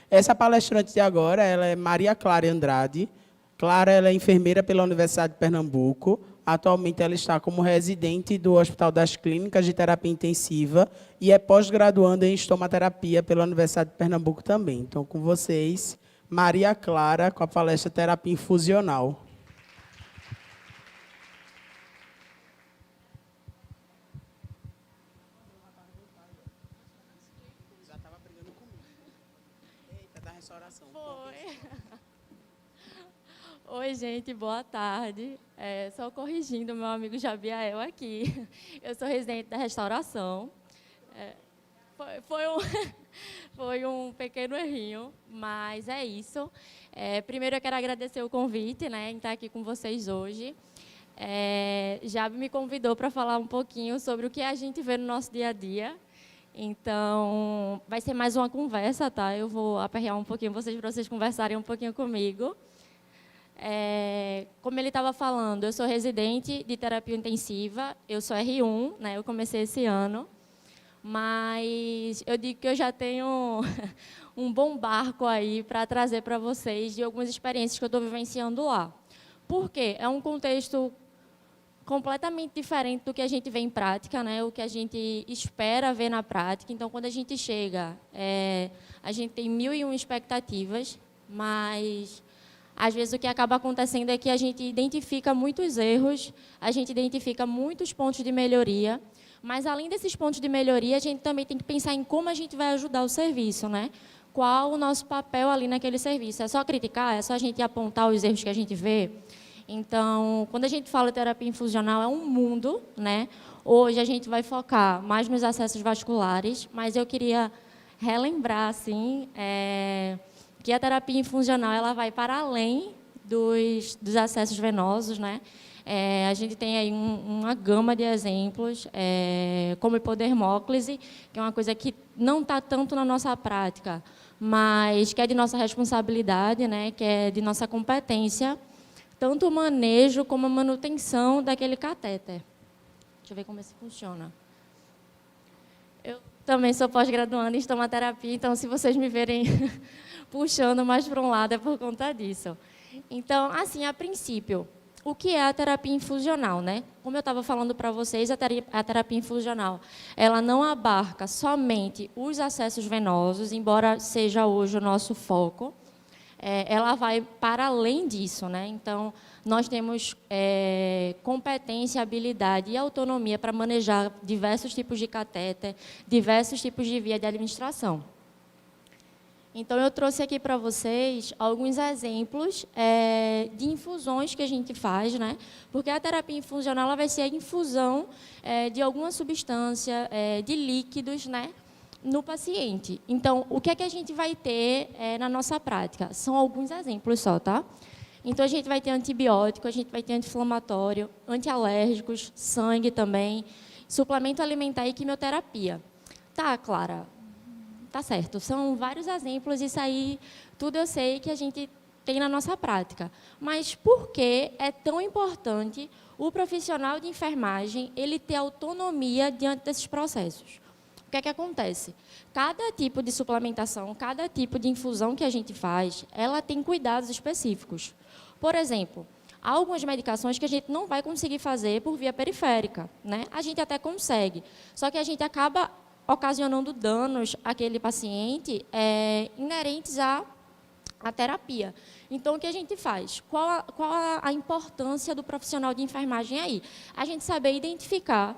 Essa palestrante de agora, ela é Maria Clara Andrade. Clara, ela é enfermeira pela Universidade de Pernambuco. Atualmente, ela está como residente do Hospital das Clínicas de Terapia Intensiva e é pós-graduanda em estomaterapia pela Universidade de Pernambuco também. Então, com vocês, Maria Clara, com a palestra Terapia Infusional. Foi. Oi, gente, boa tarde. Só corrigindo o meu amigo Jabiael aqui. Eu sou residente da restauração. Foi foi um pequeno errinho, mas é isso. Primeiro, eu quero agradecer o convite, né, em estar aqui com vocês hoje. Jabi me convidou para falar um pouquinho sobre o que a gente vê no nosso dia a dia. Então, vai ser mais uma conversa, tá? Eu vou aperrear um pouquinho vocês para vocês conversarem um pouquinho comigo. Como ele estava falando, eu sou residente de terapia intensiva, eu sou R1, né? Eu comecei esse ano, mas eu digo que eu já tenho um bom barco aí para trazer para vocês de algumas experiências que eu estou vivenciando lá. Por quê? É um contexto completamente diferente do que a gente vê em prática, né? O que a gente espera ver na prática. Então, quando a gente chega, a gente tem 1001 expectativas, mas, às vezes, o que acaba acontecendo é que a gente identifica muitos erros, a gente identifica muitos pontos de melhoria, mas, além desses pontos de melhoria, a gente também tem que pensar em como a gente vai ajudar o serviço, né? Qual o nosso papel ali naquele serviço? É só criticar? É só a gente apontar os erros que a gente vê? Então, quando a gente fala de terapia infusional, é um mundo, né? Hoje a gente vai focar mais nos acessos vasculares, mas eu queria relembrar, assim, que a terapia infusional ela vai para além dos acessos venosos, né? A gente tem aí uma gama de exemplos, como hipodermóclise, que é uma coisa que não está tanto na nossa prática, mas que é de nossa responsabilidade, né? Que é de nossa competência, tanto o manejo como a manutenção daquele catéter. Deixa eu ver como isso funciona. Eu também sou pós-graduanda em estomaterapia, então, se vocês me verem puxando mais para um lado, é por conta disso. Então, assim, a princípio, o que é a terapia infusional, né? Como eu estava falando para vocês, a terapia infusional, ela não abarca somente os acessos venosos, embora seja hoje o nosso foco, ela vai para além disso, né? Então, nós temos competência, habilidade e autonomia para manejar diversos tipos de catéter, diversos tipos de via de administração. Então, eu trouxe aqui para vocês alguns exemplos de infusões que a gente faz, né? Porque a terapia infusional ela vai ser a infusão de alguma substância, de líquidos, né? No paciente. Então, o que é que a gente vai ter na nossa prática? São alguns exemplos só, tá? Então, a gente vai ter antibiótico, a gente vai ter anti-inflamatório, antialérgicos, sangue também, suplemento alimentar e quimioterapia. Tá, Clara? Tá certo. São vários exemplos, isso aí, tudo eu sei que a gente tem na nossa prática. Mas por que é tão importante o profissional de enfermagem ele ter autonomia diante desses processos? O que é que acontece? Cada tipo de suplementação, cada tipo de infusão que a gente faz, ela tem cuidados específicos. Por exemplo, há algumas medicações que a gente não vai conseguir fazer por via periférica, né? A gente até consegue, só que a gente acaba ocasionando danos àquele paciente inerentes à terapia. Então, o que a gente faz? Qual a importância do profissional de enfermagem aí? A gente saber identificar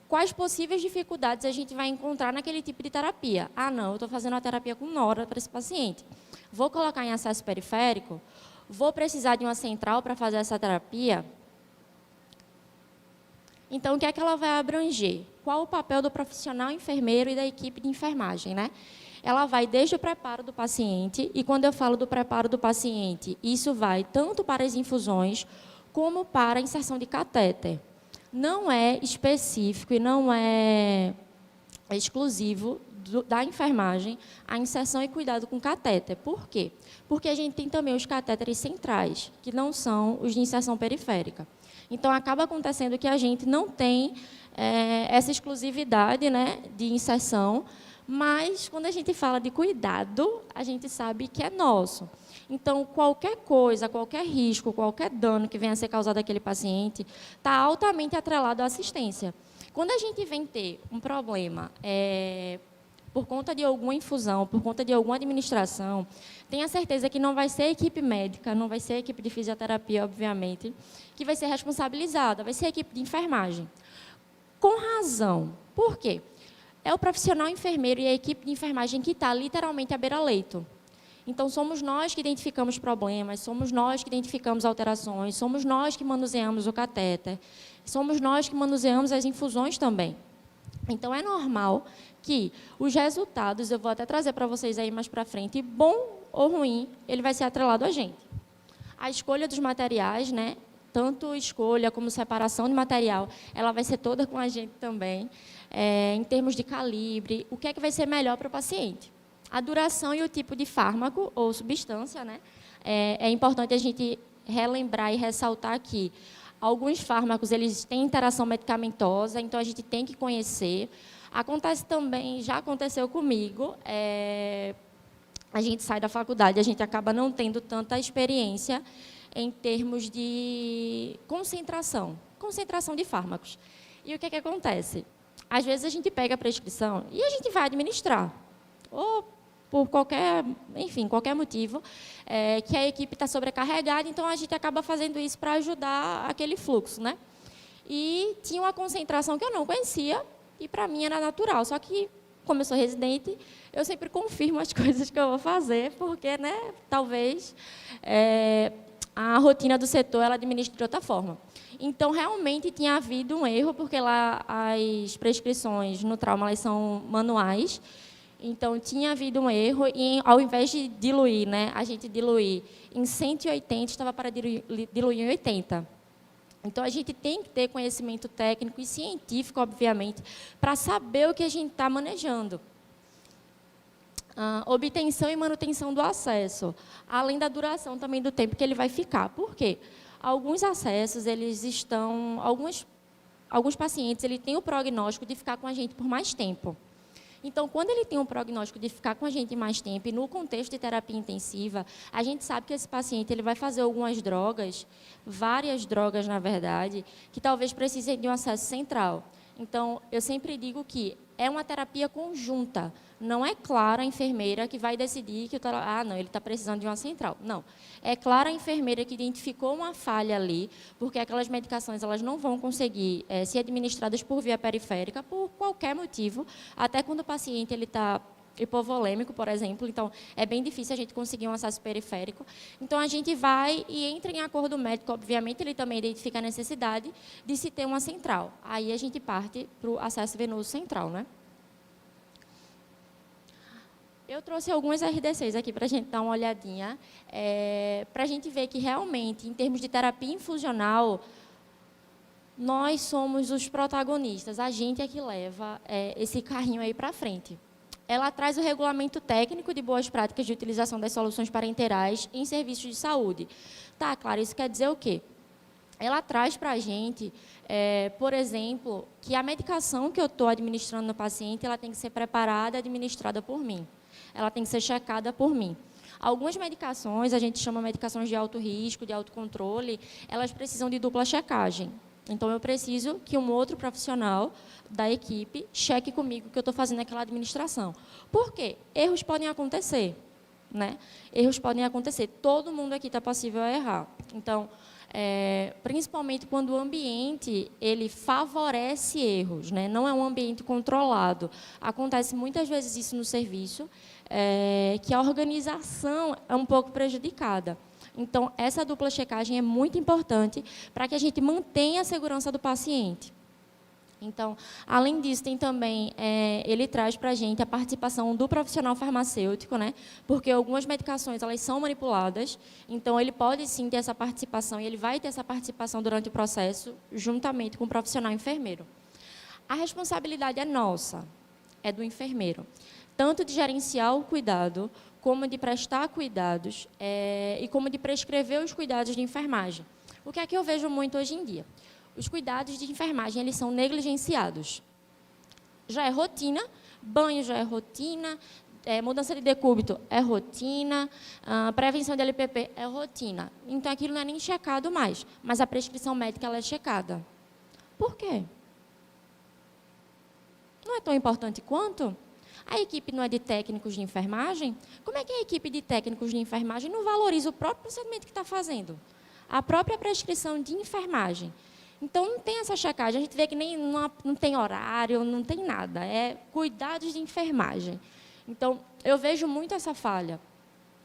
quais possíveis dificuldades a gente vai encontrar naquele tipo de terapia. Ah, não, eu estou fazendo uma terapia com nora para esse paciente. Vou colocar em acesso periférico? Vou precisar de uma central para fazer essa terapia? Então, o que é que ela vai abranger? Qual o papel do profissional enfermeiro e da equipe de enfermagem, né? Ela vai desde o preparo do paciente, e quando eu falo do preparo do paciente, isso vai tanto para as infusões, como para a inserção de catéter. Não é específico e não é exclusivo da enfermagem a inserção e cuidado com catéter. Por quê? Porque a gente tem também os catéteres centrais, que não são os de inserção periférica. Então, acaba acontecendo que a gente não tem essa exclusividade, né, de inserção, Mas, quando a gente fala de cuidado, a gente sabe que é nosso. Então, qualquer coisa, qualquer risco, qualquer dano que venha a ser causado àquele paciente, está altamente atrelado à assistência. Quando a gente vem ter um problema por conta de alguma infusão, por conta de alguma administração, tenha certeza que não vai ser a equipe médica, não vai ser a equipe de fisioterapia, obviamente, que vai ser responsabilizada, vai ser a equipe de enfermagem. Com razão. Por quê? É o profissional enfermeiro e a equipe de enfermagem que está literalmente à beira-leito. Então, somos nós que identificamos problemas, somos nós que identificamos alterações, somos nós que manuseamos o catéter, somos nós que manuseamos as infusões também. Então, é normal que os resultados, eu vou até trazer para vocês aí mais para frente, bom ou ruim, ele vai ser atrelado a gente. A escolha dos materiais, né? Tanto escolha como separação de material, ela vai ser toda com a gente também. Em termos de calibre, o que é que vai ser melhor para o paciente? A duração e o tipo de fármaco ou substância, né? É importante a gente relembrar e ressaltar que alguns fármacos eles têm interação medicamentosa, então a gente tem que conhecer. Acontece também, já aconteceu comigo, a gente sai da faculdade, a gente acaba não tendo tanta experiência em termos de concentração de fármacos. E o que é que acontece? Às vezes a gente pega a prescrição e a gente vai administrar, ou por qualquer motivo, que a equipe está sobrecarregada, então a gente acaba fazendo isso para ajudar aquele fluxo, né? E tinha uma concentração que eu não conhecia, e para mim era natural, só que, como eu sou residente, eu sempre confirmo as coisas que eu vou fazer, porque, né, talvez a rotina do setor ela administra de outra forma. Então, realmente, tinha havido um erro, porque lá as prescrições no trauma elas são manuais, então, tinha havido um erro, e ao invés de diluir, né, a gente diluir em 180, estava para diluir em 80. Então, a gente tem que ter conhecimento técnico e científico, obviamente, para saber o que a gente está manejando. Obtenção e manutenção do acesso, além da duração também do tempo que ele vai ficar. Por quê? Alguns acessos, eles estão... Alguns pacientes, ele têm o prognóstico de ficar com a gente por mais tempo. Então, quando ele tem um prognóstico de ficar com a gente mais tempo, e no contexto de terapia intensiva, a gente sabe que esse paciente ele vai fazer algumas drogas, várias drogas, na verdade, que talvez precisem de um acesso central. Então, eu sempre digo que é uma terapia conjunta. Não é Clara, a enfermeira, que vai decidir que não, ele está precisando de uma central. Não. É Clara, a enfermeira, que identificou uma falha ali, porque aquelas medicações elas não vão conseguir ser administradas por via periférica, por qualquer motivo, até quando o paciente está hipovolêmico, por exemplo. Então, é bem difícil a gente conseguir um acesso periférico. Então, a gente vai e entra em acordo médico, obviamente, ele também identifica a necessidade de se ter uma central. Aí, a gente parte para o acesso venoso central, né? Eu trouxe alguns RDCs aqui para a gente dar uma olhadinha, para a gente ver que, realmente, em termos de terapia infusional, nós somos os protagonistas, a gente é que leva esse carrinho aí para frente. Ela traz o regulamento técnico de boas práticas de utilização das soluções parenterais em serviços de saúde. Tá, claro, isso quer dizer o quê? Ela traz para a gente, por exemplo, que a medicação que eu estou administrando no paciente, ela tem que ser preparada e administrada por mim. Ela tem que ser checada por mim. Algumas medicações, a gente chama medicações de alto risco, de autocontrole, elas precisam de dupla checagem. Então, eu preciso que um outro profissional da equipe cheque comigo que eu estou fazendo aquela administração. Por quê? Erros podem acontecer, né? Erros podem acontecer. Todo mundo aqui está passível a errar. Então, principalmente quando o ambiente ele favorece erros, né? Não é um ambiente controlado. Acontece muitas vezes isso no serviço, que a organização é um pouco prejudicada. Então, essa dupla checagem é muito importante para que a gente mantenha a segurança do paciente. Então, além disso, tem também, ele traz para a gente a participação do profissional farmacêutico, né? Porque algumas medicações elas são manipuladas, então ele pode sim ter essa participação, e ele vai ter essa participação durante o processo, juntamente com o profissional enfermeiro. A responsabilidade é nossa, é do enfermeiro, tanto de gerenciar o cuidado, como de prestar cuidados e como de prescrever os cuidados de enfermagem. O que é que eu vejo muito hoje em dia? Os cuidados de enfermagem eles são negligenciados. Já é rotina Banho já é rotina, mudança de decúbito é rotina, prevenção de LPP é rotina. Então, aquilo não é nem checado mais, mas a prescrição médica ela é checada. Por quê? Não é tão importante quanto? A equipe não é de técnicos de enfermagem? Como é que a equipe de técnicos de enfermagem não valoriza o próprio procedimento que está fazendo? A própria prescrição de enfermagem. Então, não tem essa checagem. A gente vê que nem não tem horário, não tem nada. É cuidados de enfermagem. Então, eu vejo muito essa falha.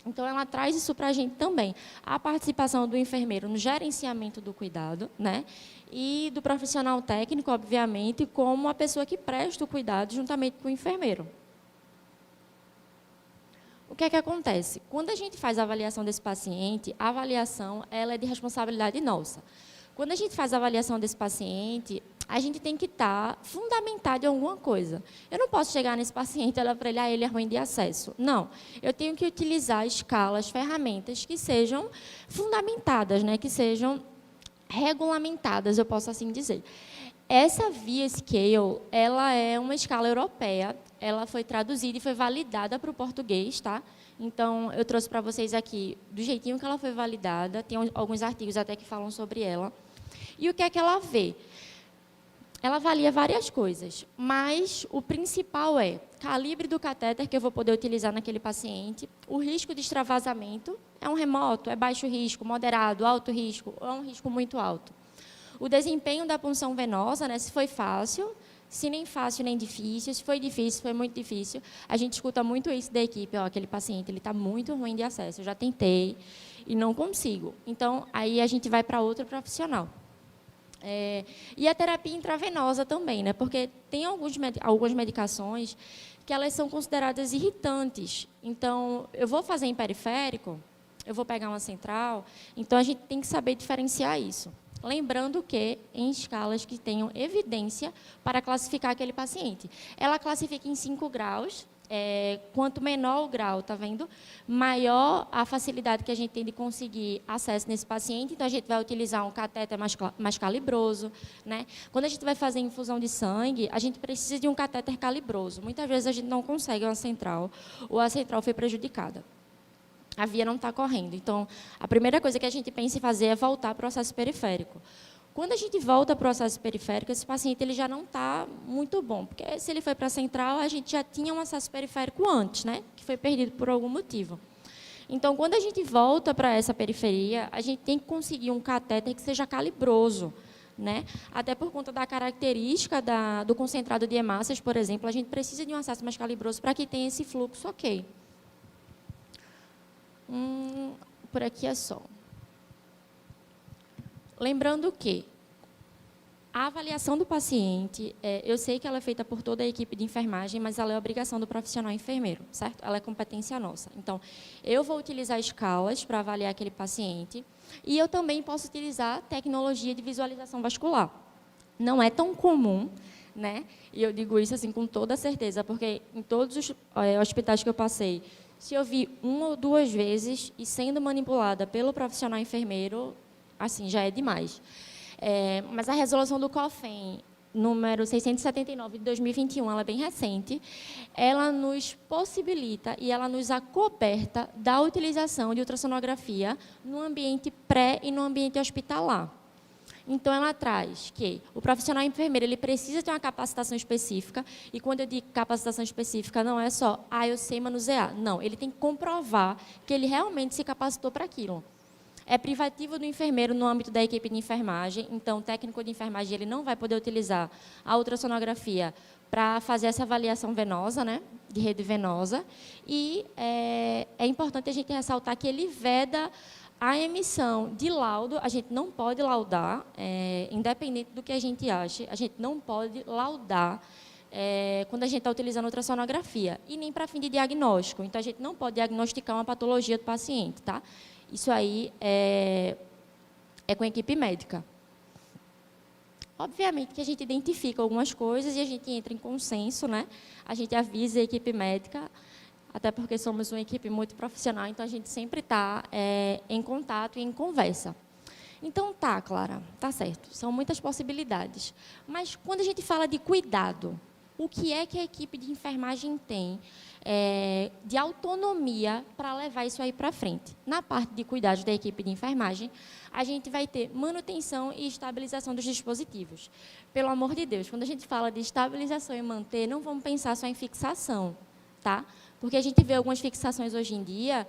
Então, ela traz isso para a gente também. A participação do enfermeiro no gerenciamento do cuidado, né? E do profissional técnico, obviamente, como a pessoa que presta o cuidado juntamente com o enfermeiro. O que é que acontece? Quando a gente faz a avaliação desse paciente, a avaliação ela é de responsabilidade nossa. Quando a gente faz a avaliação desse paciente, a gente tem que estar fundamentado em alguma coisa. Eu não posso chegar nesse paciente e olhar para ele, ele é ruim de acesso. Não, eu tenho que utilizar escalas, ferramentas que sejam fundamentadas, né? Que sejam regulamentadas, eu posso assim dizer. Essa VIA Scale, ela é uma escala europeia, ela foi traduzida e foi validada para o português, tá? Então, eu trouxe para vocês aqui do jeitinho que ela foi validada, tem alguns artigos até que falam sobre ela. E o que é que ela vê? Ela avalia várias coisas, mas o principal é calibre do catéter que eu vou poder utilizar naquele paciente, o risco de extravasamento, é um remoto, é baixo risco, moderado, alto risco, ou é um risco muito alto. O desempenho da punção venosa, né, se foi fácil, se nem fácil nem difícil, se foi difícil, foi muito difícil. A gente escuta muito isso da equipe, aquele paciente ele está muito ruim de acesso, eu já tentei e não consigo. Então, aí a gente vai para outro profissional. E a terapia intravenosa também, né? Porque tem algumas medicações que elas são consideradas irritantes. Então, eu vou fazer em periférico, eu vou pegar uma central, então a gente tem que saber diferenciar isso. Lembrando que em escalas que tenham evidência para classificar aquele paciente. Ela classifica em 5 graus, quanto menor o grau, tá vendo? Maior a facilidade que a gente tem de conseguir acesso nesse paciente, então a gente vai utilizar um catéter mais calibroso, né? Quando a gente vai fazer infusão de sangue, a gente precisa de um catéter calibroso. Muitas vezes a gente não consegue uma central, ou a central foi prejudicada. A via não está correndo. Então, a primeira coisa que a gente pensa em fazer é voltar para o acesso periférico. Quando a gente volta para o acesso periférico, esse paciente ele já não está muito bom, porque se ele foi para a central, a gente já tinha um acesso periférico antes, né? Que foi perdido por algum motivo. Então, quando a gente volta para essa periferia, a gente tem que conseguir um catéter que seja calibroso, né? Até por conta da característica do concentrado de hemácias, por exemplo, a gente precisa de um acesso mais calibroso para que tenha esse fluxo ok. Por aqui é só. Lembrando que a avaliação do paciente, eu sei que ela é feita por toda a equipe de enfermagem, mas ela é obrigação do profissional enfermeiro, certo? Ela é competência nossa. Então, eu vou utilizar escalas para avaliar aquele paciente e eu também posso utilizar tecnologia de visualização vascular. Não é tão comum, né? E eu digo isso assim com toda certeza, porque em todos os hospitais que eu passei, se eu vi 1 ou 2 vezes e sendo manipulada pelo profissional enfermeiro, assim, já é demais. Mas a resolução do COFEN, número 679 de 2021, ela é bem recente, ela nos possibilita e ela nos acoberta da utilização de ultrassonografia no ambiente pré e no ambiente hospitalar. Então, ela traz que o profissional enfermeiro ele precisa ter uma capacitação específica, e quando eu digo capacitação específica, não é só, eu sei manusear. Não, ele tem que comprovar que ele realmente se capacitou para aquilo. É privativo do enfermeiro no âmbito da equipe de enfermagem, então o técnico de enfermagem ele não vai poder utilizar a ultrassonografia para fazer essa avaliação venosa, né, de rede venosa, e é importante a gente ressaltar que ele veda a emissão de laudo. A gente não pode laudar, independente do que a gente ache, a gente não pode laudar quando a gente está utilizando ultrassonografia, e nem para fim de diagnóstico. Então, a gente não pode diagnosticar uma patologia do paciente, tá? Isso aí é com a equipe médica. Obviamente que a gente identifica algumas coisas e a gente entra em consenso, né? A gente avisa a equipe médica, até porque somos uma equipe muito profissional, então a gente sempre está em contato e em conversa. Então, Clara, tá certo, são muitas possibilidades. Mas quando a gente fala de cuidado, o que é que a equipe de enfermagem tem de autonomia para levar isso aí para frente. Na parte de cuidados da equipe de enfermagem, a gente vai ter manutenção e estabilização dos dispositivos. Pelo amor de Deus, quando a gente fala de estabilização e manter, não vamos pensar só em fixação, tá? Porque a gente vê algumas fixações hoje em dia,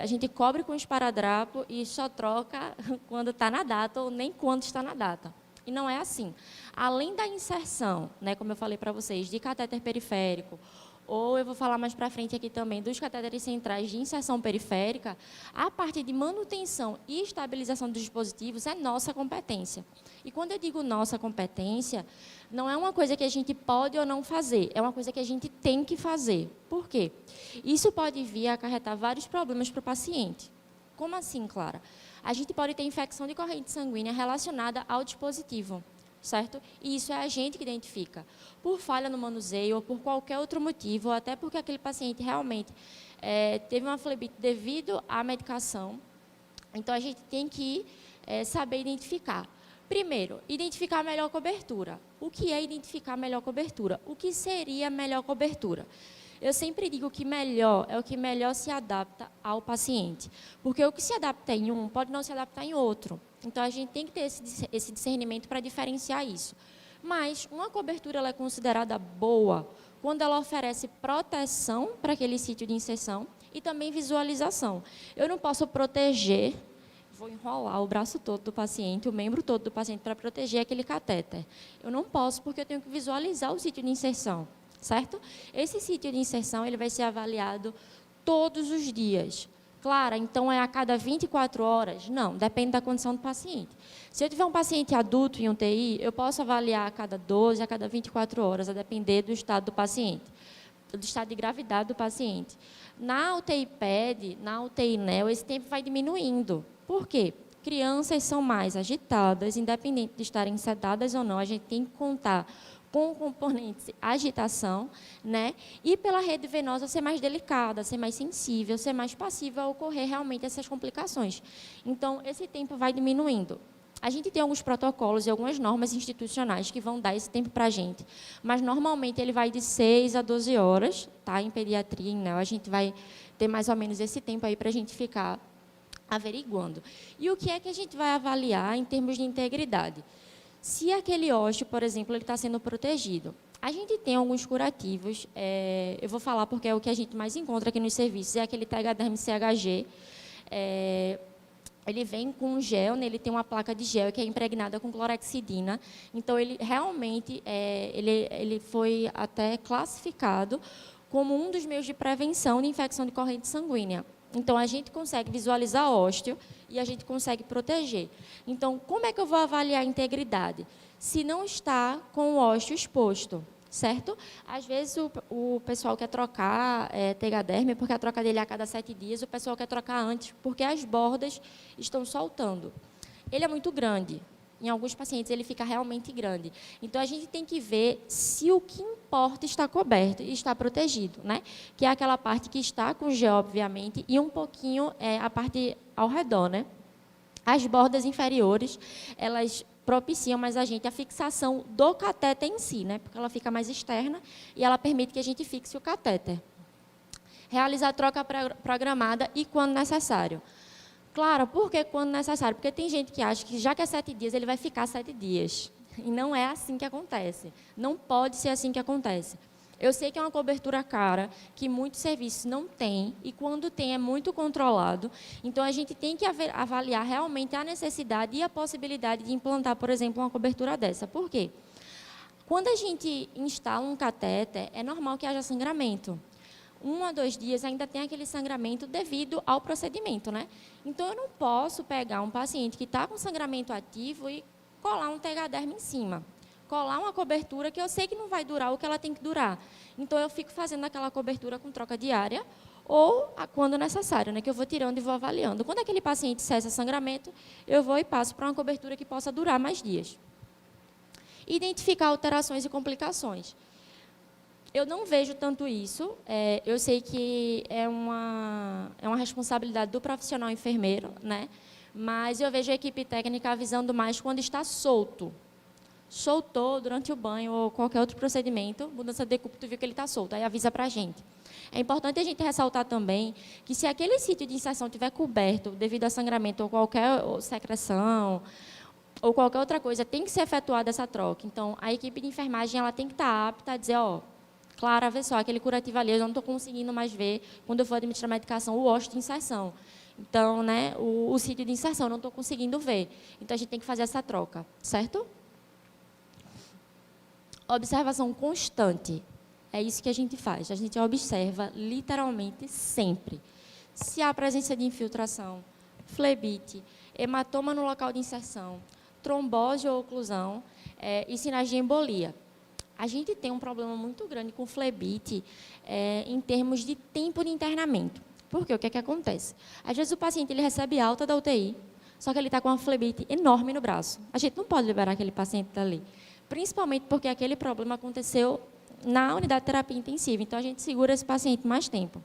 a gente cobre com esparadrapo e só troca quando está na data ou nem quando está na data. E não é assim. Além da inserção, né, como eu falei para vocês, de catéter periférico, ou eu vou falar mais para frente aqui também dos catéteres centrais de inserção periférica, a parte de manutenção e estabilização dos dispositivos é nossa competência. E quando eu digo nossa competência, não é uma coisa que a gente pode ou não fazer, é uma coisa que a gente tem que fazer. Por quê? Isso pode vir a acarretar vários problemas para o paciente. Como assim, Clara? A gente pode ter infecção de corrente sanguínea relacionada ao dispositivo, certo? E isso é a gente que identifica. Por falha no manuseio ou por qualquer outro motivo, ou até porque aquele paciente realmente teve uma flebite devido à medicação. Então, a gente tem que saber identificar. Primeiro, identificar a melhor cobertura. O que é identificar a melhor cobertura? O que seria a melhor cobertura? Eu sempre digo que melhor é o que melhor se adapta ao paciente. Porque o que se adapta em um pode não se adaptar em outro. Então, a gente tem que ter esse discernimento para diferenciar isso. Mas uma cobertura ela é considerada boa quando ela oferece proteção para aquele sítio de inserção e também visualização. Eu não posso proteger, vou enrolar o braço todo do paciente, o membro todo do paciente para proteger aquele catéter. Eu não posso porque eu tenho que visualizar o sítio de inserção, certo? Esse sítio de inserção ele vai ser avaliado todos os dias. Clara, então é a cada 24 horas? Não, depende da condição do paciente. Se eu tiver um paciente adulto em UTI, eu posso avaliar a cada 12, a cada 24 horas, a depender do estado do paciente, do estado de gravidade do paciente. Na UTI PED, na UTI NEO, esse tempo vai diminuindo. Por quê? Crianças são mais agitadas, independente de estarem sedadas ou não, a gente tem que contar com componentes agitação, né? E pela rede venosa ser mais delicada, ser mais sensível, ser mais passível a ocorrer realmente essas complicações. Então, esse tempo vai diminuindo. A gente tem alguns protocolos e algumas normas institucionais que vão dar esse tempo para a gente, mas normalmente ele vai de 6 a 12 horas, tá? Em pediatria, né? A gente vai ter mais ou menos esse tempo aí para a gente ficar averiguando. E o que é que a gente vai avaliar em termos de integridade? Se aquele ósseo, por exemplo, ele está sendo protegido, a gente tem alguns curativos, eu vou falar porque é o que a gente mais encontra aqui nos serviços, é aquele Tegaderm CHG, ele vem com um gel, né, ele tem uma placa de gel que é impregnada com clorexidina, então ele realmente ele foi até classificado como um dos meios de prevenção de infecção de corrente sanguínea. Então, a gente consegue visualizar ósteo e a gente consegue proteger. Então, como é que eu vou avaliar a integridade? Se não está com o ósteo exposto, certo? Às vezes, o pessoal quer trocar Tegaderm, porque a troca dele é a cada 7 dias, o pessoal quer trocar antes, porque as bordas estão soltando. Ele é muito grande. Em alguns pacientes, ele fica realmente grande. Então, a gente tem que ver se o que importa está coberto e está protegido, né? Que é aquela parte que está com gel, obviamente, e um pouquinho a parte ao redor, né? As bordas inferiores, elas propiciam mais a gente a fixação do catéter em si, né? Porque ela fica mais externa e ela permite que a gente fixe o catéter. Realizar a troca programada e quando necessário. Claro, por que quando necessário? Porque tem gente que acha que já que é 7 dias, ele vai ficar 7 dias. E não é assim que acontece. Não pode ser assim que acontece. Eu sei que é uma cobertura cara, que muitos serviços não têm, e quando tem é muito controlado. Então, a gente tem que avaliar realmente a necessidade e a possibilidade de implantar, por exemplo, uma cobertura dessa. Por quê? Quando a gente instala um catéter, é normal que haja sangramento. 1 a 2 dias ainda tem aquele sangramento devido ao procedimento, né? Então, eu não posso pegar um paciente que está com sangramento ativo e colar um Tegaderm em cima. Colar uma cobertura que eu sei que não vai durar o que ela tem que durar. Então, eu fico fazendo aquela cobertura com troca diária ou quando necessário, né? Que eu vou tirando e vou avaliando. Quando aquele paciente cessa sangramento, eu vou e passo para uma cobertura que possa durar mais dias. Identificar alterações e complicações. Eu não vejo tanto isso, eu sei que é uma responsabilidade do profissional enfermeiro, né? Mas eu vejo a equipe técnica avisando mais quando está solto. soltou durante o banho ou qualquer outro procedimento, mudança de decúbito, viu que ele está solto, aí avisa para a gente. É importante a gente ressaltar também que se aquele sítio de inserção estiver coberto devido a sangramento ou qualquer secreção ou qualquer outra coisa, tem que ser efetuada essa troca. Então, a equipe de enfermagem ela tem que estar apta a dizer, ó, Clara, vê só, aquele curativo ali, eu não estou conseguindo mais ver, quando eu for administrar a medicação, o hosto de inserção. Então, né, o sítio de inserção, eu não estou conseguindo ver. Então, a gente tem que fazer essa troca, certo? Observação constante. É isso que a gente faz. A gente observa literalmente sempre. Se há presença de infiltração, flebite, hematoma no local de inserção, trombose ou oclusão e sinais de embolia. A gente tem um problema muito grande com flebite em termos de tempo de internamento. Por quê? O que é que acontece? Às vezes o paciente ele recebe alta da UTI, só que ele está com uma flebite enorme no braço. A gente não pode liberar aquele paciente dali, principalmente porque aquele problema aconteceu na unidade de terapia intensiva. Então, a gente segura esse paciente mais tempo.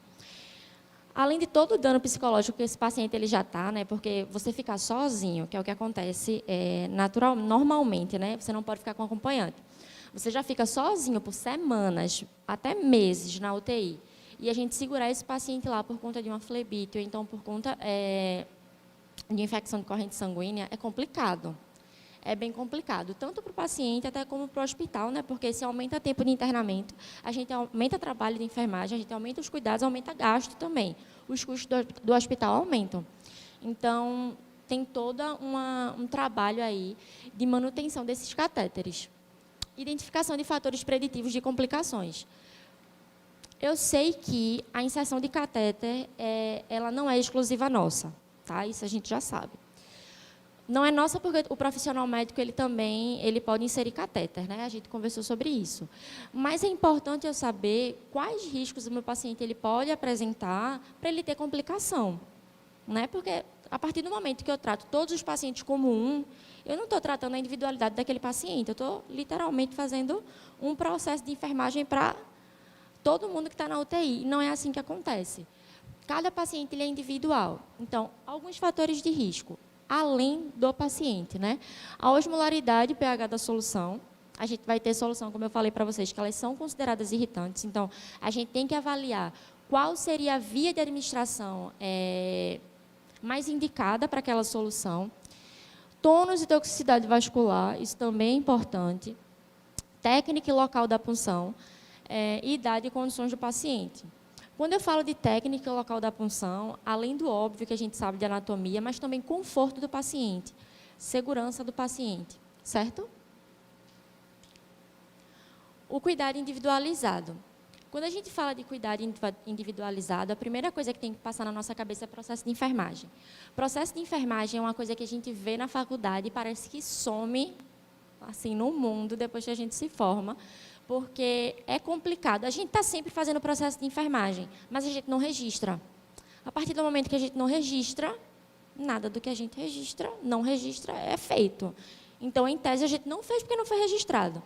Além de todo o dano psicológico que esse paciente ele já está, né, porque você ficar sozinho, que é o que acontece normalmente, né, você não pode ficar com acompanhante. Você já fica sozinho por semanas, até meses na UTI. E a gente segurar esse paciente lá por conta de uma flebite, ou então por conta de infecção de corrente sanguínea, é complicado. É bem complicado, tanto para o paciente até como para o hospital, né? Porque se aumenta o tempo de internamento, a gente aumenta o trabalho de enfermagem, a gente aumenta os cuidados, aumenta gasto também. Os custos do hospital aumentam. Então, tem todo um trabalho aí de manutenção desses catéteres. Identificação de fatores preditivos de complicações. Eu sei que a inserção de catéter, ela não é exclusiva nossa, tá? Isso a gente já sabe. Não é nossa porque o profissional médico ele pode inserir catéter, né? A gente conversou sobre isso. Mas é importante eu saber quais riscos o meu paciente ele pode apresentar para ele ter complicação, né? Porque a partir do momento que eu trato todos os pacientes como eu não estou tratando a individualidade daquele paciente, eu estou literalmente fazendo um processo de enfermagem para todo mundo que está na UTI. E não é assim que acontece. Cada paciente ele é individual. Então, alguns fatores de risco, além do paciente, né? A osmolaridade e pH da solução. A gente vai ter solução, como eu falei para vocês, que elas são consideradas irritantes. Então, a gente tem que avaliar qual seria a via de administração mais indicada para aquela solução. Tônus e toxicidade vascular, isso também é importante. Técnica e local da punção. Idade e condições do paciente. Quando eu falo de técnica e local da punção, além do óbvio que a gente sabe de anatomia, mas também conforto do paciente, segurança do paciente, certo? O cuidado individualizado. Quando a gente fala de cuidado individualizado, a primeira coisa que tem que passar na nossa cabeça é o processo de enfermagem. O processo de enfermagem é uma coisa que a gente vê na faculdade e parece que some assim, no mundo depois que a gente se forma, porque é complicado. A gente está sempre fazendo o processo de enfermagem, mas a gente não registra. A partir do momento que a gente não registra, nada do que a gente não registra é feito. Então, em tese, a gente não fez porque não foi registrado.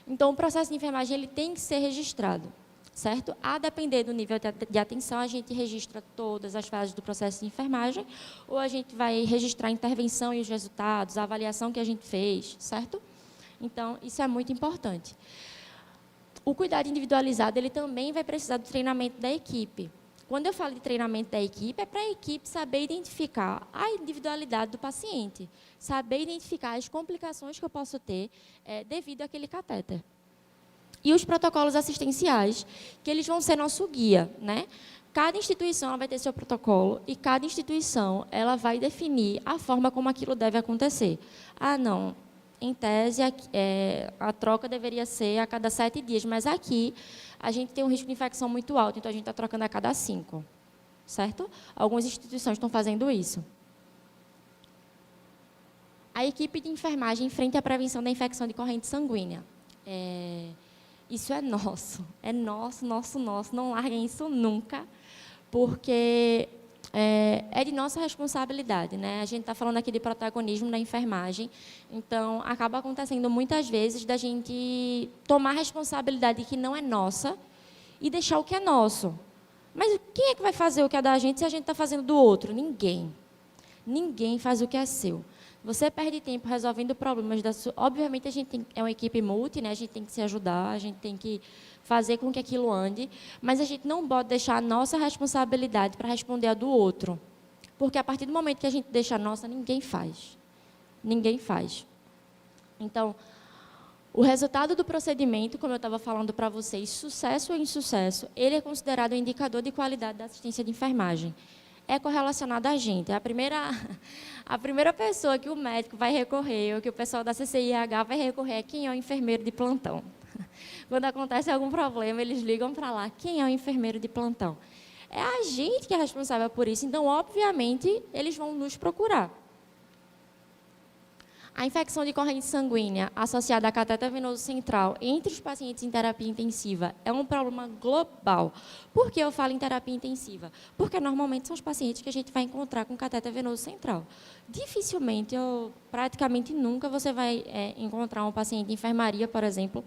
Então, o processo de enfermagem ele tem que ser registrado, certo? A depender do nível de atenção, a gente registra todas as fases do processo de enfermagem, ou a gente vai registrar a intervenção e os resultados, a avaliação que a gente fez, certo? Então, isso é muito importante. O cuidado individualizado, ele também vai precisar do treinamento da equipe. Quando eu falo de treinamento da equipe, é para a equipe saber identificar a individualidade do paciente, saber identificar as complicações que eu posso ter devido àquele catéter. E os protocolos assistenciais, que eles vão ser nosso guia, né? Cada instituição ela vai ter seu protocolo e cada instituição ela vai definir a forma como aquilo deve acontecer. Ah, não. Em tese, a troca deveria ser a cada 7 dias, mas aqui a gente tem um risco de infecção muito alto, então a gente está trocando a cada 5, certo? Algumas instituições estão fazendo isso. A equipe de enfermagem frente à prevenção da infecção de corrente sanguínea. Isso é nosso, não larguem isso nunca, porque é de nossa responsabilidade, né? A gente está falando aqui de protagonismo da enfermagem, então acaba acontecendo muitas vezes da gente tomar responsabilidade que não é nossa e deixar o que é nosso. Mas quem é que vai fazer o que é da gente se a gente está fazendo do outro? Ninguém. Ninguém faz o que é seu. Você perde tempo resolvendo problemas da sua... Obviamente, é uma equipe multi, né? A gente tem que se ajudar, a gente tem que fazer com que aquilo ande, mas a gente não pode deixar a nossa responsabilidade para responder a do outro. Porque, a partir do momento que a gente deixa a nossa, ninguém faz. Ninguém faz. Então, o resultado do procedimento, como eu estava falando para vocês, sucesso ou insucesso, ele é considerado um indicador de qualidade da assistência de enfermagem. É correlacionado a gente. A primeira pessoa que o médico vai recorrer, ou que o pessoal da CCIH vai recorrer, é quem é o enfermeiro de plantão. Quando acontece algum problema, eles ligam para lá. Quem é o enfermeiro de plantão? É a gente que é responsável por isso. Então, obviamente, eles vão nos procurar. A infecção de corrente sanguínea associada a cateter venoso central entre os pacientes em terapia intensiva é um problema global. Por que eu falo em terapia intensiva? Porque normalmente são os pacientes que a gente vai encontrar com cateter venoso central. Dificilmente, ou praticamente nunca, você vai encontrar um paciente de enfermaria, por exemplo,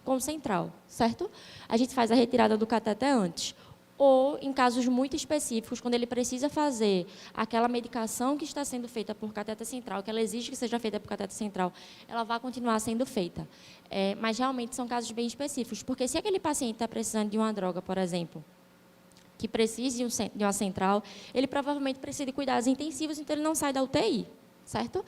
com central, certo? A gente faz a retirada do cateter antes. Ou, em casos muito específicos, quando ele precisa fazer aquela medicação que está sendo feita por cateter central, que ela exige que seja feita por cateter central, ela vai continuar sendo feita. Mas, realmente, são casos bem específicos, porque se aquele paciente está precisando de uma droga, por exemplo, que precise de uma central, ele provavelmente precisa de cuidados intensivos, então ele não sai da UTI, certo?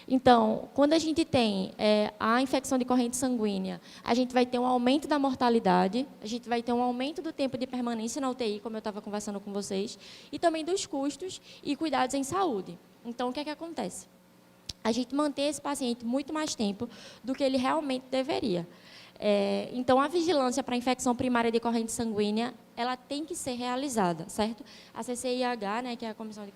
Então, quando a gente tem a infecção de corrente sanguínea, a gente vai ter um aumento da mortalidade, a gente vai ter um aumento do tempo de permanência na UTI, como eu estava conversando com vocês, e também dos custos e cuidados em saúde. Então, o que é que acontece? A gente mantém esse paciente muito mais tempo do que ele realmente deveria. Então, a vigilância para a infecção primária de corrente sanguínea, ela tem que ser realizada, certo? A CCIH, né, que é a Comissão de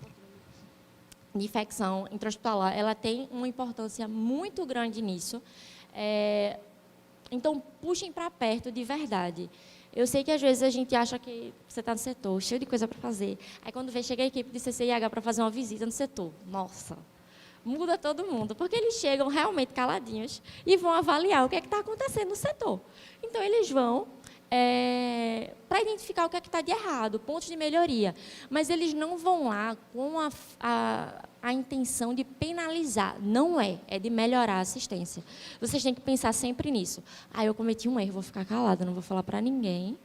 infecção intra-hospitalar, ela tem uma importância muito grande nisso. Então, puxem para perto de verdade. Eu sei que, às vezes, a gente acha que você está no setor, cheio de coisa para fazer. Aí, quando chega a equipe de CCIH para fazer uma visita no setor, nossa, muda todo mundo, porque eles chegam realmente caladinhos e vão avaliar o que é que está acontecendo no setor. Então, eles vão para identificar o que é que está de errado, pontos de melhoria. Mas eles não vão lá com a intenção de penalizar. Não é de melhorar a assistência. Vocês têm que pensar sempre nisso. Eu cometi um erro, vou ficar calada, não vou falar para ninguém.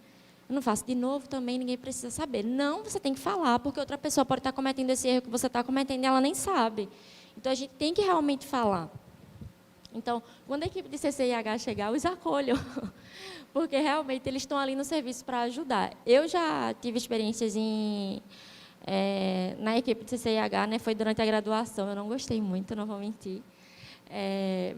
Eu não faço de novo também, ninguém precisa saber. Não, você tem que falar, porque outra pessoa pode estar cometendo esse erro que você está cometendo e ela nem sabe. Então, a gente tem que realmente falar. Então, quando a equipe de CCIH chegar, eu os acolho, porque realmente eles estão ali no serviço para ajudar. Eu já tive experiências na equipe de CCIH, né, foi durante a graduação, eu não gostei muito, não vou mentir.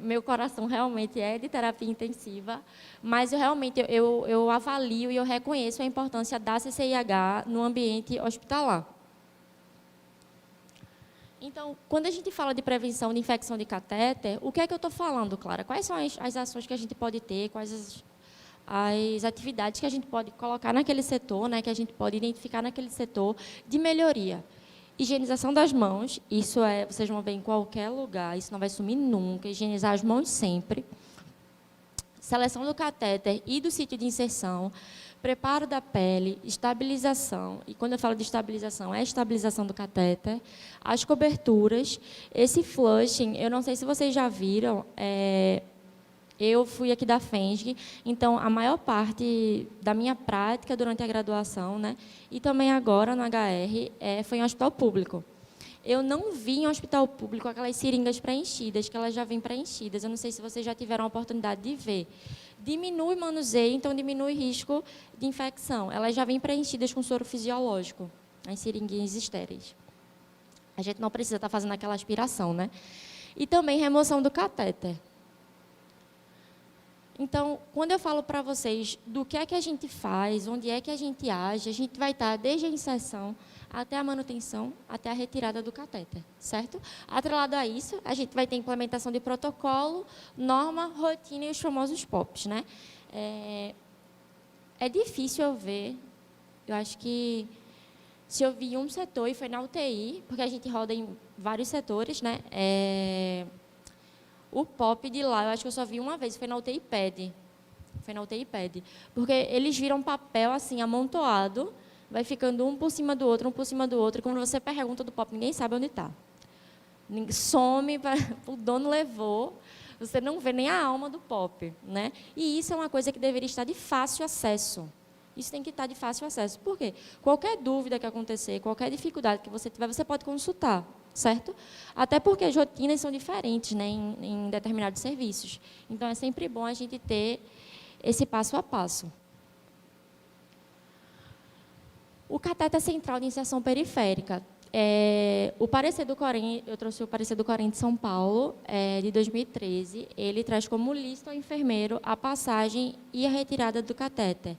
Meu coração realmente é de terapia intensiva, mas eu avalio e eu reconheço a importância da CCIH no ambiente hospitalar. Então, quando a gente fala de prevenção de infecção de catéter, o que é que eu estou falando, Clara? Quais são as ações que a gente pode ter, quais as atividades que a gente pode colocar naquele setor, né, que a gente pode identificar naquele setor de melhoria? Higienização das mãos, isso vocês vão ver em qualquer lugar, isso não vai sumir nunca, higienizar as mãos sempre. Seleção do catéter e do sítio de inserção, preparo da pele, estabilização, e quando eu falo de estabilização, é a estabilização do catéter, as coberturas, esse flushing, eu não sei se vocês já viram, eu fui aqui da FENSG, então a maior parte da minha prática durante a graduação, né, e também agora no HR, foi em hospital público. Eu não vi em hospital público aquelas seringas preenchidas, que elas já vêm preenchidas. Eu não sei se vocês já tiveram a oportunidade de ver. Diminui manuseio, então diminui risco de infecção. Elas já vêm preenchidas com soro fisiológico, as seringuinhas estéreis. A gente não precisa estar fazendo aquela aspiração, né? E também remoção do catéter. Então, quando eu falo para vocês do que é que a gente faz, onde é que a gente age, a gente vai estar desde a inserção até a manutenção, até a retirada do catéter, certo? Atrelado a isso, a gente vai ter implementação de protocolo, norma, rotina e os famosos POPs, né? É difícil eu ver, eu acho que se eu vi um setor e foi na UTI, porque a gente roda em vários setores, né? O POP de lá, eu acho que eu só vi uma vez, foi na UTI PED. Foi na UTI PED. Porque eles viram papel assim, amontoado, vai ficando um por cima do outro, e quando você pergunta do POP, ninguém sabe onde está. Some, o dono levou, você não vê nem a alma do POP, né? E isso é uma coisa que deveria estar de fácil acesso. Isso tem que estar de fácil acesso. Por quê? Qualquer dúvida que acontecer, qualquer dificuldade que você tiver, você pode consultar, certo? Até porque as rotinas são diferentes, né, em determinados serviços. Então, é sempre bom a gente ter esse passo a passo. O cateter central de inserção periférica. O parecer do Corém, eu trouxe o parecer do Corém de São Paulo, de 2013. Ele traz como lícito ao enfermeiro a passagem e a retirada do catéter,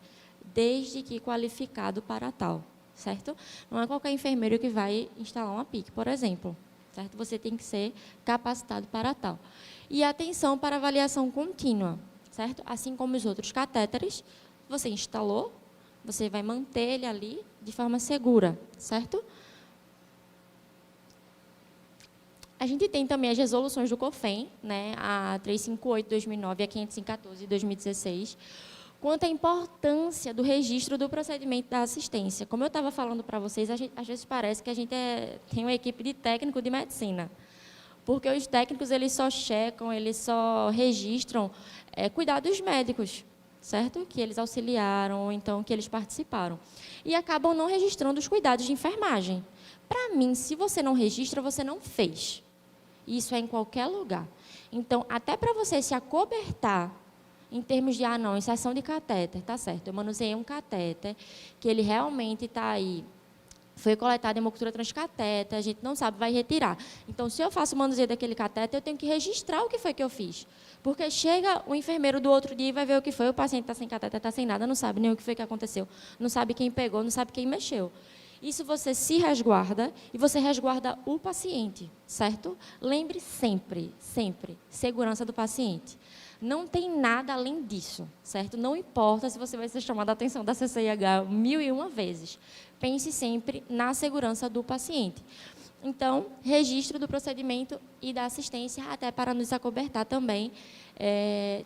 desde que qualificado para tal, certo? Não é qualquer enfermeiro que vai instalar uma PIC, por exemplo, certo? Você tem que ser capacitado para tal. E atenção para avaliação contínua, certo? Assim como os outros catéteres, você instalou, você vai manter ele ali de forma segura, certo? A gente tem também as resoluções do COFEM, né, a 358 de 2009 e a 514 de 2016, quanto à importância do registro do procedimento da assistência. Como eu estava falando para vocês, às vezes parece que a gente tem uma equipe de técnico de medicina, porque os técnicos eles só checam, eles só registram cuidados médicos, certo? Que eles auxiliaram, ou então que eles participaram. E acabam não registrando os cuidados de enfermagem. Para mim, se você não registra, você não fez. Isso é em qualquer lugar. Então, até para você se acobertar, em termos de, não, inserção de catéter, tá certo, eu manuseei um catéter, que ele realmente está aí, foi coletado em hemocultura transcatéter, a gente não sabe, vai retirar. Então, se eu faço o manuseio daquele catéter, eu tenho que registrar o que foi que eu fiz. Porque chega o enfermeiro do outro dia e vai ver o que foi, o paciente está sem catéter, está sem nada, não sabe nem o que foi que aconteceu, não sabe quem pegou, não sabe quem mexeu. Isso você se resguarda e você resguarda o paciente, certo? Lembre sempre, sempre, segurança do paciente. Não tem nada além disso, certo? Não importa se você vai ser chamado a atenção da CCIH 1001 vezes. Pense sempre na segurança do paciente. Então, registro do procedimento e da assistência, até para nos acobertar também.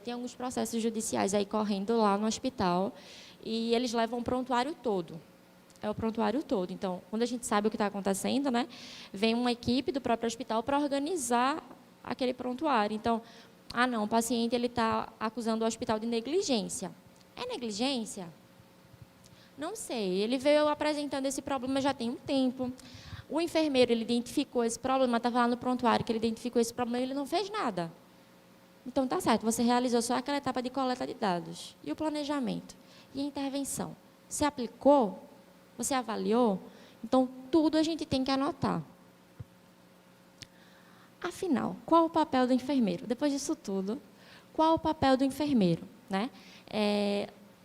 Tem alguns processos judiciais aí correndo lá no hospital e eles levam o prontuário todo. É o prontuário todo. Então, quando a gente sabe o que está acontecendo, né, vem uma equipe do próprio hospital para organizar aquele prontuário. Então, não, o paciente está acusando o hospital de negligência. É negligência? Não sei. Ele veio apresentando esse problema já tem um tempo. O enfermeiro, ele identificou esse problema, estava lá no prontuário que ele identificou esse problema e ele não fez nada. Então, tá certo, você realizou só aquela etapa de coleta de dados. E o planejamento? E a intervenção? Você aplicou? Você avaliou? Então, tudo a gente tem que anotar. Afinal, qual o papel do enfermeiro? Depois disso tudo, qual o papel do enfermeiro, né?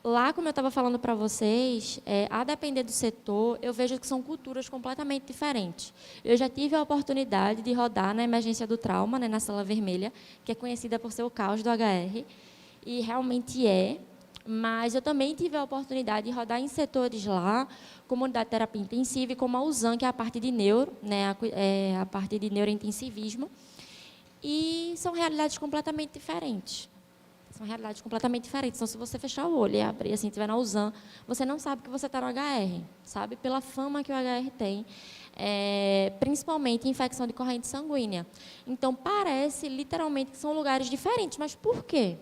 Lá, como eu estava falando para vocês, a depender do setor, eu vejo que são culturas completamente diferentes. Eu já tive a oportunidade de rodar na emergência do trauma, né, na Sala Vermelha, que é conhecida por ser o caos do HR, e realmente mas eu também tive a oportunidade de rodar em setores lá, como unidade de terapia intensiva e como a USAN, que é a parte de neuro, né, a parte de neurointensivismo, e são realidades completamente diferentes. São realidades completamente diferentes. Então, se você fechar o olho e abrir, assim, estiver na USAN, você não sabe que você está no HR, sabe? Pela fama que o HR tem, principalmente infecção de corrente sanguínea. Então, parece, literalmente, que são lugares diferentes. Mas por quê?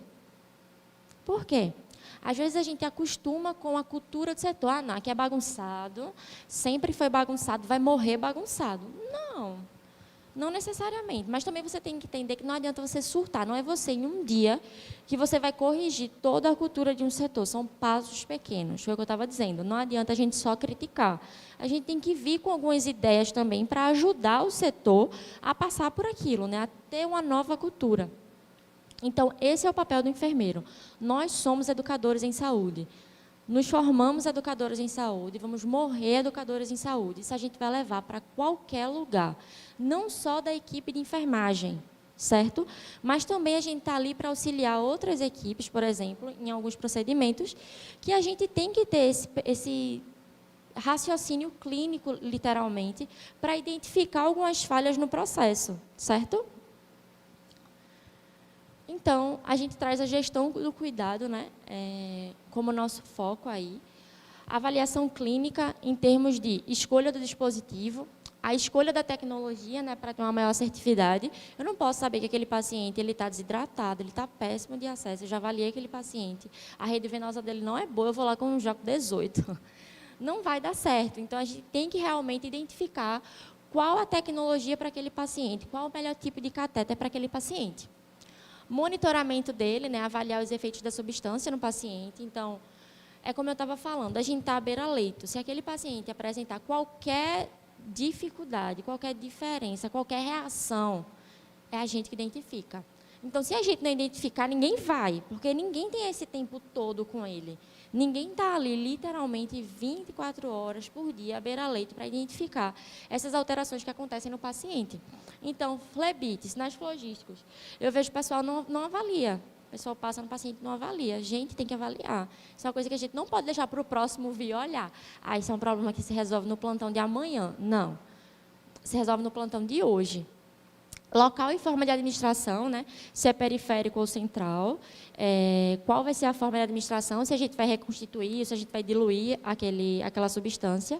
Por quê? Às vezes, a gente acostuma com a cultura do setor. Não, aqui é bagunçado, sempre foi bagunçado, vai morrer bagunçado. Não necessariamente, mas também você tem que entender que não adianta você surtar, não é você em um dia que você vai corrigir toda a cultura de um setor, são passos pequenos, foi o que eu estava dizendo, não adianta a gente só criticar, a gente tem que vir com algumas ideias também para ajudar o setor a passar por aquilo, né, a ter uma nova cultura. Então, esse é o papel do enfermeiro, nós somos educadores em saúde, nos formamos educadores em saúde, vamos morrer educadores em saúde. Isso a gente vai levar para qualquer lugar, não só da equipe de enfermagem, certo? Mas também a gente está ali para auxiliar outras equipes, por exemplo, em alguns procedimentos, que a gente tem que ter esse raciocínio clínico, literalmente, para identificar algumas falhas no processo, certo? Então, a gente traz a gestão do cuidado, né, como nosso foco aí. Avaliação clínica em termos de escolha do dispositivo, a escolha da tecnologia, né, para ter uma maior assertividade, eu não posso saber que aquele paciente ele está desidratado, ele está péssimo de acesso, eu já avaliei aquele paciente, a rede venosa dele não é boa, eu vou lá com um jogo 18. Não vai dar certo. Então, a gente tem que realmente identificar qual a tecnologia para aquele paciente, qual o melhor tipo de catéter para aquele paciente. Monitoramento dele, né, avaliar os efeitos da substância no paciente. Então, é como eu estava falando, a gente está à beira-leito. Se aquele paciente apresentar qualquer dificuldade, qualquer diferença, qualquer reação, é a gente que identifica. Então, se a gente não identificar, ninguém vai, porque ninguém tem esse tempo todo com ele. Ninguém está ali, literalmente, 24 horas por dia, à beira-leito, para identificar essas alterações que acontecem no paciente. Então, flebite, sinais flogísticos. Eu vejo o pessoal não avalia. O pessoal passa no paciente e não avalia. A gente tem que avaliar. Isso é uma coisa que a gente não pode deixar para o próximo vir olhar. Ah, isso é um problema que se resolve no plantão de amanhã. Não. Se resolve no plantão de hoje. Local e forma de administração, né? Se é periférico ou central, qual vai ser a forma de administração, se a gente vai reconstituir, se a gente vai diluir aquela substância.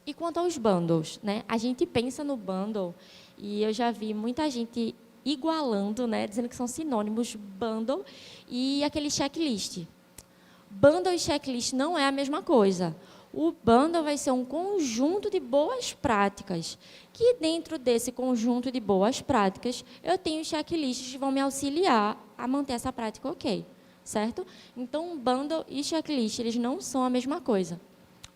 E quanto aos bundles, né? A gente pensa no bundle, e eu já vi muita gente igualando, né? Dizendo que são sinônimos bundle e aquele checklist. Bundle e checklist não é a mesma coisa. O bundle vai ser um conjunto de boas práticas, que dentro desse conjunto de boas práticas, eu tenho checklists que vão me auxiliar a manter essa prática ok, certo? Então, bundle e checklist, eles não são a mesma coisa.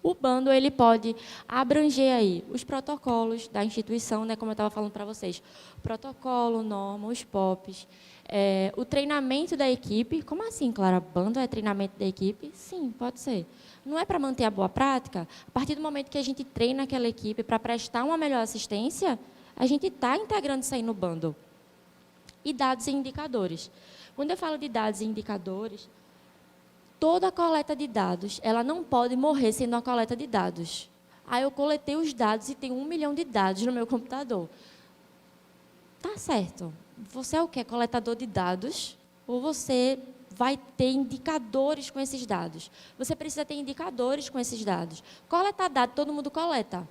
O bundle, ele pode abranger aí os protocolos da instituição, né, como eu estava falando para vocês, protocolo, norma, os POPs, o treinamento da equipe. Como assim, Clara? Bundle é treinamento da equipe? Sim, pode ser. Não é para manter a boa prática? A partir do momento que a gente treina aquela equipe para prestar uma melhor assistência, a gente está integrando isso aí no bundle. E dados e indicadores. Quando eu falo de dados e indicadores, toda a coleta de dados, ela não pode morrer sendo uma coleta de dados. Aí eu coletei os dados e tenho 1 milhão de dados no meu computador. Tá certo. Você é o quê? Coletador de dados? Ou você vai ter indicadores com esses dados? Você precisa ter indicadores com esses dados. Coletar dado, todo mundo coleta.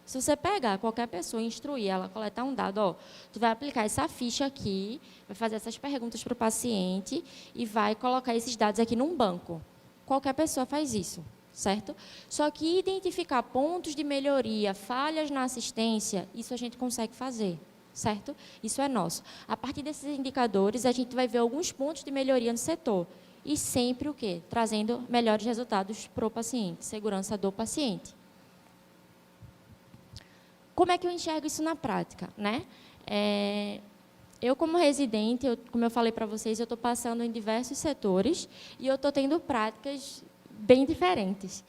Se você pegar qualquer pessoa e instruir ela a coletar um dado, ó, tu vai aplicar essa ficha aqui, vai fazer essas perguntas para o paciente e vai colocar esses dados aqui num banco. Qualquer pessoa faz isso, certo? Só que identificar pontos de melhoria, falhas na assistência, isso a gente consegue fazer, certo? Isso é nosso. A partir desses indicadores, a gente vai ver alguns pontos de melhoria no setor. E sempre o quê? Trazendo melhores resultados para o paciente, segurança do paciente. Como é que eu enxergo isso na prática, né? Eu, como residente, como eu falei para vocês, eu estou passando em diversos setores e eu estou tendo práticas bem diferentes.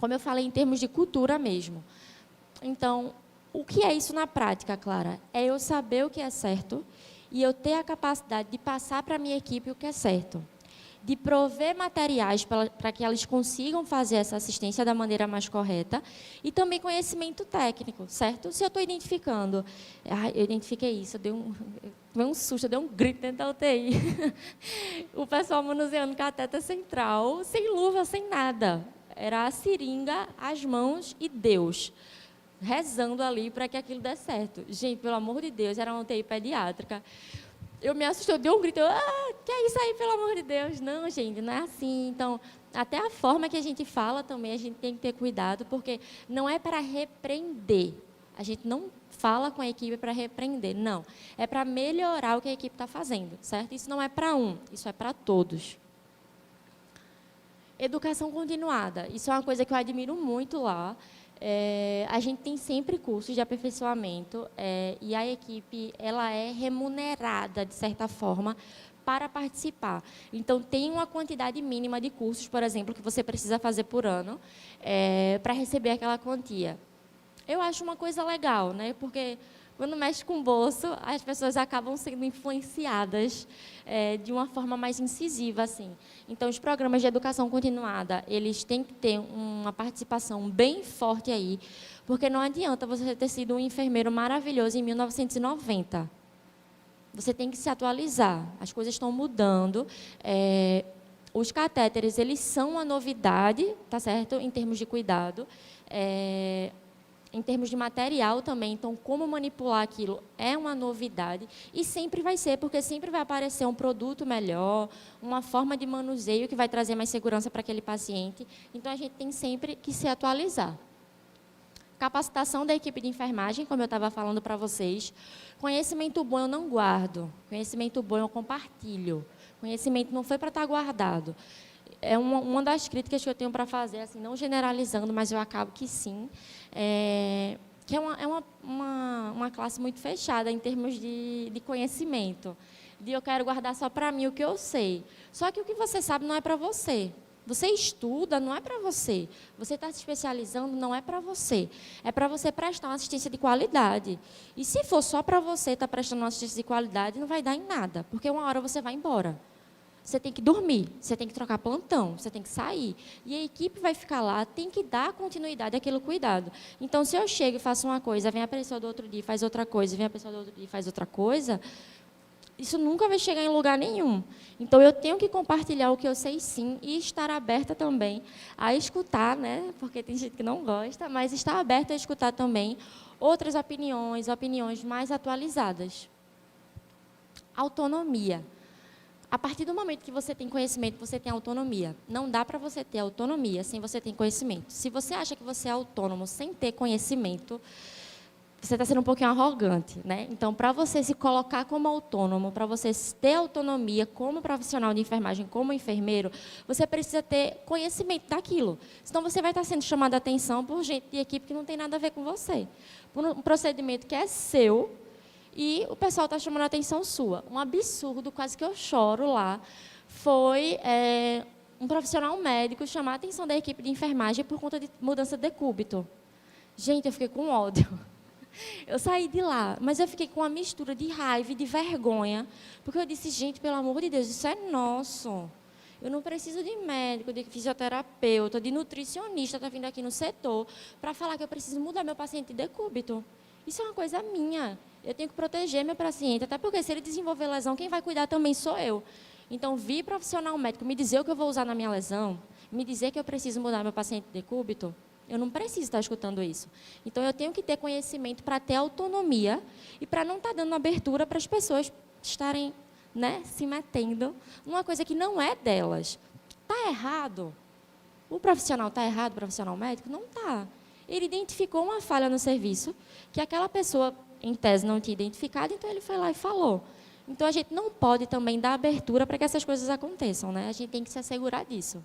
Como eu falei, em termos de cultura mesmo. Então, o que é isso na prática, Clara? É eu saber o que é certo e eu ter a capacidade de passar para a minha equipe o que é certo. De prover materiais para que elas consigam fazer essa assistência da maneira mais correta e também conhecimento técnico, certo? Se eu estou identificando, eu identifiquei isso, eu dei um susto, eu dei um grito dentro da UTI. O pessoal manuseando cateter central, sem luva, sem nada. Era a seringa, as mãos e Deus, rezando ali para que aquilo desse certo. Gente, pelo amor de Deus, era uma UTI pediátrica. Eu me assustei, eu dei um grito, que é isso aí, pelo amor de Deus? Não, gente, não é assim. Então, até a forma que a gente fala também, a gente tem que ter cuidado, porque não é para repreender. A gente não fala com a equipe para repreender, não. É para melhorar o que a equipe está fazendo, certo? Isso não é para um, isso é para todos. Educação continuada, isso é uma coisa que eu admiro muito lá. A gente tem sempre cursos de aperfeiçoamento e a equipe ela é remunerada, de certa forma, para participar. Então, tem uma quantidade mínima de cursos, por exemplo, que você precisa fazer por ano para receber aquela quantia. Eu acho uma coisa legal, né? Porque quando mexe com o bolso, as pessoas acabam sendo influenciadas de uma forma mais incisiva, assim. Então, os programas de educação continuada, eles têm que ter uma participação bem forte aí, porque não adianta você ter sido um enfermeiro maravilhoso em 1990. Você tem que se atualizar, as coisas estão mudando, os catéteres, eles são uma novidade, tá certo? Em termos de cuidado, em termos de material também. Então, como manipular aquilo é uma novidade e sempre vai ser, porque sempre vai aparecer um produto melhor, uma forma de manuseio que vai trazer mais segurança para aquele paciente. Então, a gente tem sempre que se atualizar. Capacitação da equipe de enfermagem, como eu estava falando para vocês. Conhecimento bom eu não guardo, conhecimento bom eu compartilho. Conhecimento não foi para estar guardado. É uma das críticas que eu tenho para fazer, assim, não generalizando, mas eu acabo que sim, que é uma classe muito fechada em termos de conhecimento. De eu quero guardar só para mim o que eu sei. Só que o que você sabe não é para você. Você estuda, não é para você. Você está se especializando, não é para você. É para você prestar uma assistência de qualidade. E se for só para você estar prestando uma assistência de qualidade, não vai dar em nada, porque uma hora você vai embora. Você tem que dormir, você tem que trocar plantão, você tem que sair. E a equipe vai ficar lá, tem que dar continuidade àquele cuidado. Então, se eu chego e faço uma coisa, vem a pessoa do outro dia e faz outra coisa, vem a pessoa do outro dia e faz outra coisa, isso nunca vai chegar em lugar nenhum. Então, eu tenho que compartilhar o que eu sei sim e estar aberta também a escutar, né? Porque tem gente que não gosta, mas estar aberta a escutar também outras opiniões mais atualizadas. Autonomia. A partir do momento que você tem conhecimento, você tem autonomia. Não dá para você ter autonomia sem você ter conhecimento. Se você acha que você é autônomo sem ter conhecimento, você está sendo um pouquinho arrogante, né? Então, para você se colocar como autônomo, para você ter autonomia como profissional de enfermagem, como enfermeiro, você precisa ter conhecimento daquilo. Senão, você vai estar sendo chamado a atenção por gente de equipe que não tem nada a ver com você. Por um procedimento que é seu, e o pessoal está chamando a atenção sua. Um absurdo, quase que eu choro lá, foi um profissional médico chamar a atenção da equipe de enfermagem por conta de mudança de decúbito. Gente, eu fiquei com ódio. Eu saí de lá, mas eu fiquei com uma mistura de raiva e de vergonha, porque eu disse, gente, pelo amor de Deus, isso é nosso. Eu não preciso de médico, de fisioterapeuta, de nutricionista, está vindo aqui no setor, para falar que eu preciso mudar meu paciente de decúbito. Isso é uma coisa minha. Eu tenho que proteger meu paciente, até porque se ele desenvolver lesão, quem vai cuidar também sou eu. Então, vir profissional médico me dizer o que eu vou usar na minha lesão, me dizer que eu preciso mudar meu paciente de decúbito, eu não preciso estar escutando isso. Então, eu tenho que ter conhecimento para ter autonomia e para não estar dando abertura para as pessoas estarem, né, se metendo numa coisa que não é delas. Está errado? O profissional está errado, o profissional médico? Não está. Ele identificou uma falha no serviço que aquela pessoa, em tese, não tinha identificado, então ele foi lá e falou. Então, a gente não pode também dar abertura para que essas coisas aconteçam, né? A gente tem que se assegurar disso.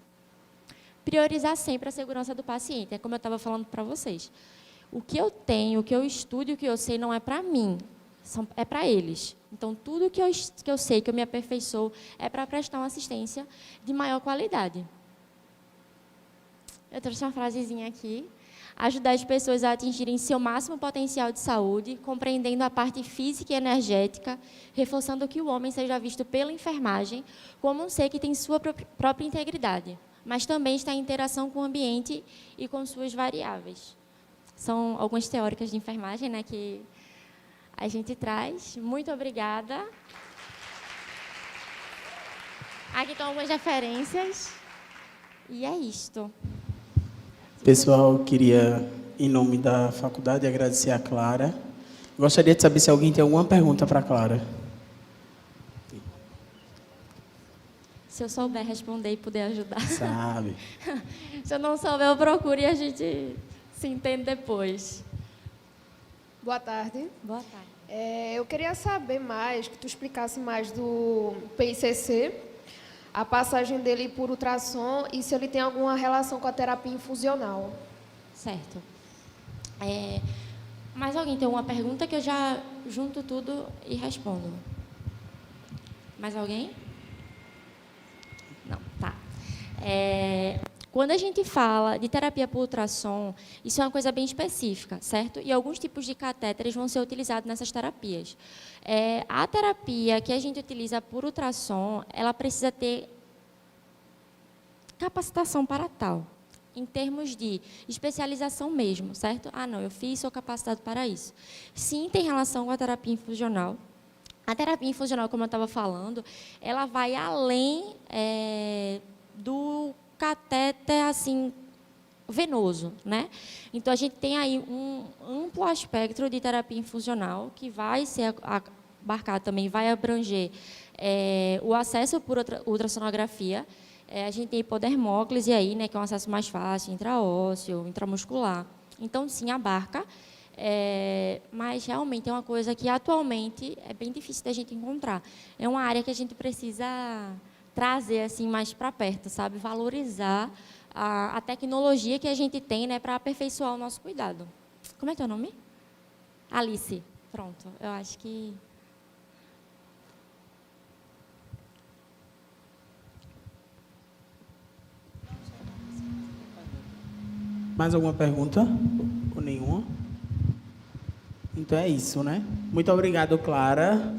Priorizar sempre a segurança do paciente, é como eu estava falando para vocês. O que eu tenho, o que eu estudo, o que eu sei não é para mim, é para eles. Então, tudo que eu sei, que eu me aperfeiçoo, é para prestar uma assistência de maior qualidade. Eu trouxe uma frasezinha aqui. Ajudar as pessoas a atingirem seu máximo potencial de saúde, compreendendo a parte física e energética, reforçando que o homem seja visto pela enfermagem como um ser que tem sua própria integridade, mas também está em interação com o ambiente e com suas variáveis. São algumas teóricas de enfermagem, né, que a gente traz. Muito obrigada. Aqui estão algumas referências. E é isto. Pessoal, queria, em nome da faculdade, agradecer a Clara. Gostaria de saber se alguém tem alguma pergunta para a Clara. Se eu souber responder e puder ajudar. Sabe. Se eu não souber, eu procuro e a gente se entende depois. Boa tarde. Boa tarde. Eu queria saber mais, que tu explicasse mais do PICC, a passagem dele por ultrassom e se ele tem alguma relação com a terapia infusional. Certo. Mais alguém tem uma pergunta que eu já junto tudo e respondo? Mais alguém? Não, tá. Quando a gente fala de terapia por ultrassom, isso é uma coisa bem específica, certo? E alguns tipos de catéteres vão ser utilizados nessas terapias. A terapia que a gente utiliza por ultrassom, ela precisa ter capacitação para tal, em termos de especialização mesmo, certo? Ah, não, eu fiz, sou capacitado para isso. Sim, tem relação com a terapia infusional. A terapia infusional, como eu estava falando, ela vai além do catéter, assim, venoso, né? Então, a gente tem aí um amplo espectro de terapia infusional que vai ser abarcado também, vai abranger o acesso por ultrassonografia. A gente tem hipodermóclise aí, né, que é um acesso mais fácil, intraósseo, intramuscular. Então, sim, abarca. Mas, realmente, é uma coisa que, atualmente, é bem difícil da gente encontrar. É uma área que a gente precisa trazer assim, mais para perto, sabe? Valorizar a tecnologia que a gente tem, né, para aperfeiçoar o nosso cuidado. Como é teu nome? Alice. Pronto, eu acho que... Mais alguma pergunta? Ou nenhuma? Então é isso, né? Muito obrigado, Clara.